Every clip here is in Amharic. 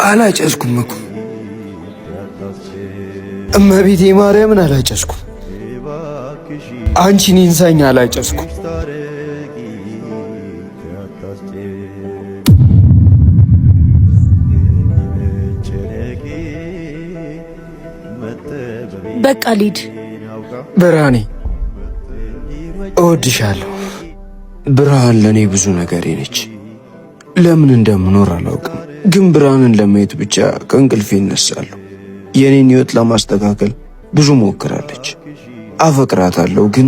አላጨስኩም እኮ እመቤቴ ማርያምን አላጨስኩም። አንቺን ኢንሳኝ አላጨስኩም። በቃ ሊድ ብርሃኔ እወድሻለሁ። ብርሃን ለኔ ብዙ ነገሬ ነች። ለምን እንደምኖር አላውቅም፣ ግን ብርሃንን ለማየት ብቻ ከእንቅልፌ እነሳለሁ። የኔን ህይወት ለማስተካከል ብዙ ሞክራለች። አፈቅራታለሁ ግን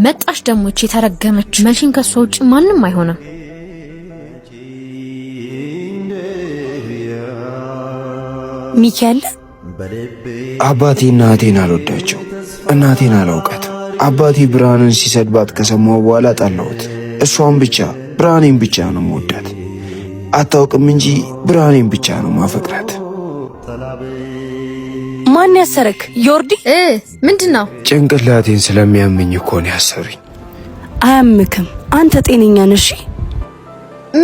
መጣሽ ደግሞ እቺ ተረገመች። መቼም ከሷ ውጭ ማንንም አይሆንም። ሚካኤል አባቴና እናቴን አልወዳቸው፣ እናቴን አላውቃት። አባቴ ብርሃንን ሲሰድባት ከሰማው በኋላ ጠላሁት። እሷን ብቻ ብርሃኔን ብቻ ነው የምወዳት። አታውቅም እንጂ ብርሃኔን ብቻ ነው ማፈቅራት። ማን ያሰረክ? ዮርዲ ምንድነው? ጭንቅላቴን ስለሚያመኝ እኮ ነው ያሰሩኝ። አያምክም፣ አንተ ጤነኛ ነሽ?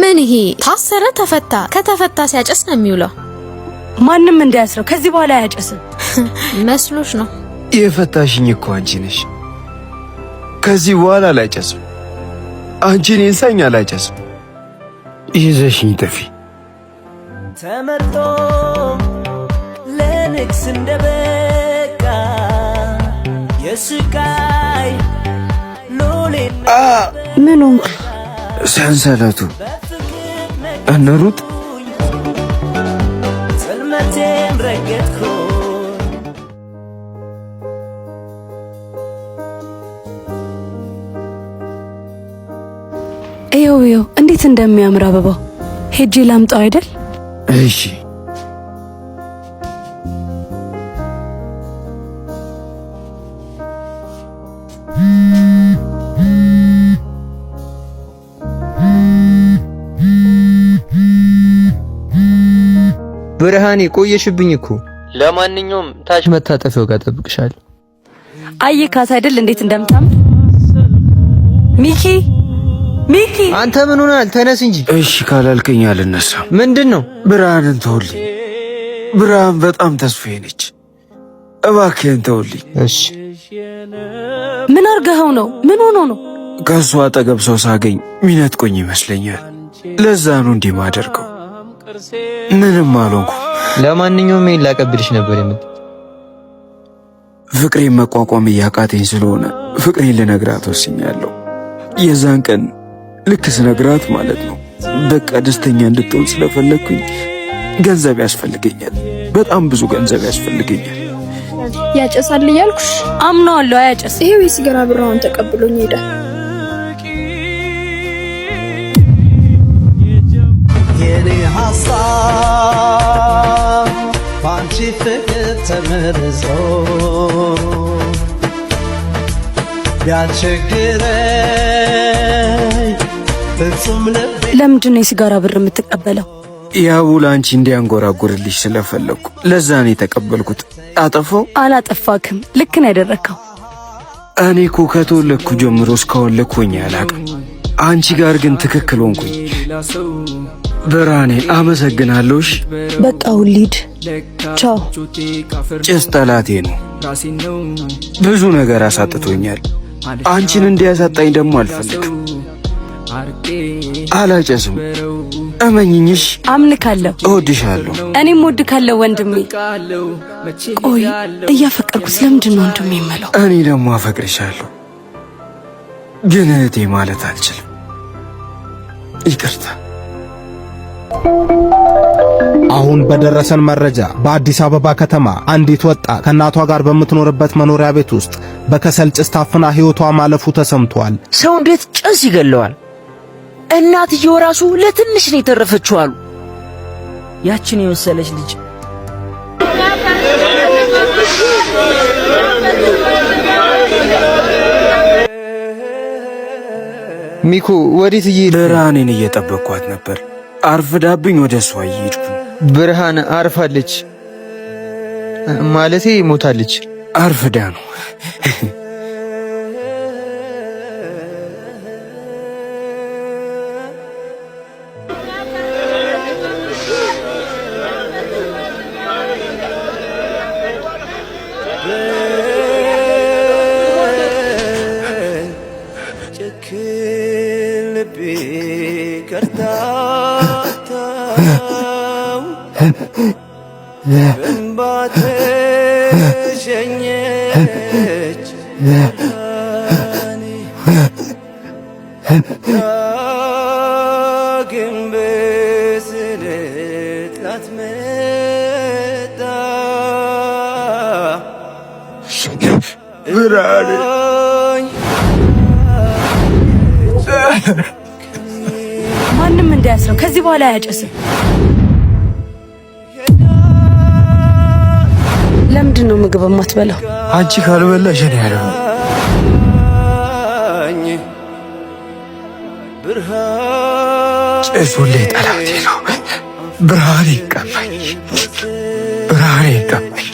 ምን ይሄ ታሰረ ተፈታ፣ ከተፈታ ሲያጨስ ነው የሚውለው። ማንንም እንዳያስረው ከዚህ በኋላ አያጨስም። መስሎሽ ነው? የፈታሽኝ እኮ አንቺ ነሽ። ከዚህ በኋላ አላጨስም። አንቺን ኢንሳኝ አላጨስም። ይዘሽኝ ጥፊ። ተመርጦ ለንግስ እንደበቃ የስቃይ ሎሌ ምን ሆንክ? ሰንሰለቱ እንሩጥ። ጽልመቴን ረገጥኩ። ይኸው እንዴት እንደሚያምር አበባው። ሄጄ ላምጣው አይደል? እሺ። ብርሃኔ ቆየሽብኝ እኮ። ለማንኛውም ታች መታጠፊያው ጋር ጠብቅሻለሁ። አየካት አይደል እንዴት እንደምታምር። ሚኪ አንተ ምን ሆናል? ተነስ እንጂ። እሺ ካላልከኝ አልነሳም። ምንድነው? ብርሃንን ተውልኝ። ብርሃን በጣም ተስፋዬ ነች። እባክህን ተውልኝ። እሺ። ምን አርገኸው ነው? ምን ሆኖ ነው? ከሷ አጠገብ ሰው ሳገኝ ሚነጥቆኝ ይመስለኛል። ለዛ ነው እንዲህ ማደርገው። ምንም አልሆንኩ። ለማንኛውም ይሄን ላቀብልሽ ነበር የምት ፍቅሬን መቋቋም እያቃተኝ ስለሆነ ፍቅሬን ልነግራት ወስኛለሁ። የዛን ቀን ልክ ስነግራት ማለት ነው በቃ ደስተኛ እንድትሆን ስለፈለግኩኝ ገንዘብ ያስፈልገኛል። በጣም ብዙ ገንዘብ ያስፈልገኛል። ያጨሳል እያልኩሽ አምነዋለሁ። አያጨስ። ይሄው የሲጋራ ብራውን ተቀብሎኝ ሄደ። የኔ ሀሳብ ባንቺ ፍቅር ተመርዞ ቢያስቸግረኝ ፍጹም ልቤ። ለምንድን ነው የሲጋራ ብር የምትቀበለው? ያው ላንቺ እንዲያንጎራጉርልሽ ስለፈለኩ ለዛ ነው የተቀበልኩት። አጠፋው? አላጠፋክም። ልክ ነው ያደረከው። እኔ እኮ ከተወለድኩ ጀምሮ እስካሁን ልክ ሆኜ አላውቅም። አንቺ ጋር ግን ትክክል ሆንኩኝ። ብርሃኔ አመሰግናለሁሽ። በቃ ውሊድ ቻው። ጭስ ጠላቴ ነው። ብዙ ነገር አሳጥቶኛል። አንቺን እንዲያሳጣኝ ደግሞ አልፈልግም። አላጨስም። እመኝኝሽ። አምንካለሁ። እወድሻለሁ። እኔም እወድካለሁ ወንድሜ። ቆይ እያፈቀርኩት ለምንድን ነው ወንድሜ የምለው? እኔ ደግሞ አፈቅርሻለሁ፣ ግን እህቴ ማለት አልችልም። ይቅርታ። አሁን በደረሰን መረጃ በአዲስ አበባ ከተማ አንዲት ወጣት ከእናቷ ጋር በምትኖርበት መኖሪያ ቤት ውስጥ በከሰል ጭስ ታፍና ሕይወቷ ማለፉ ተሰምቷል። ሰው እንዴት ጭስ ይገለዋል? እናትየው ራሱ ለትንሽ ነው የተረፈችው አሉ። ያችን የመሰለች ልጅ ሚኮ ወዴት እየሄድክ? ብርሃኔን እየጠበቅኳት ነበር። አርፍዳብኝ ወደ እሷ እየሄድኩ። ብርሃን አርፋለች ማለቴ ሞታለች። አርፍዳ ነው። በእንባ ተሸኘች ዳግም በስለት ላትመጣ ብርሃኔ ማንም እንዳያስረው ከዚህ በኋላ አያጨስም። ለምንድን ነው ምግብ የማትበላው? አንቺ ካልበላሽ እኔ ያለው ጭሱሌ ጠላቴ ነው። ብርሃኔ ቀማኝ፣ ብርሃኔ ቀማኝ።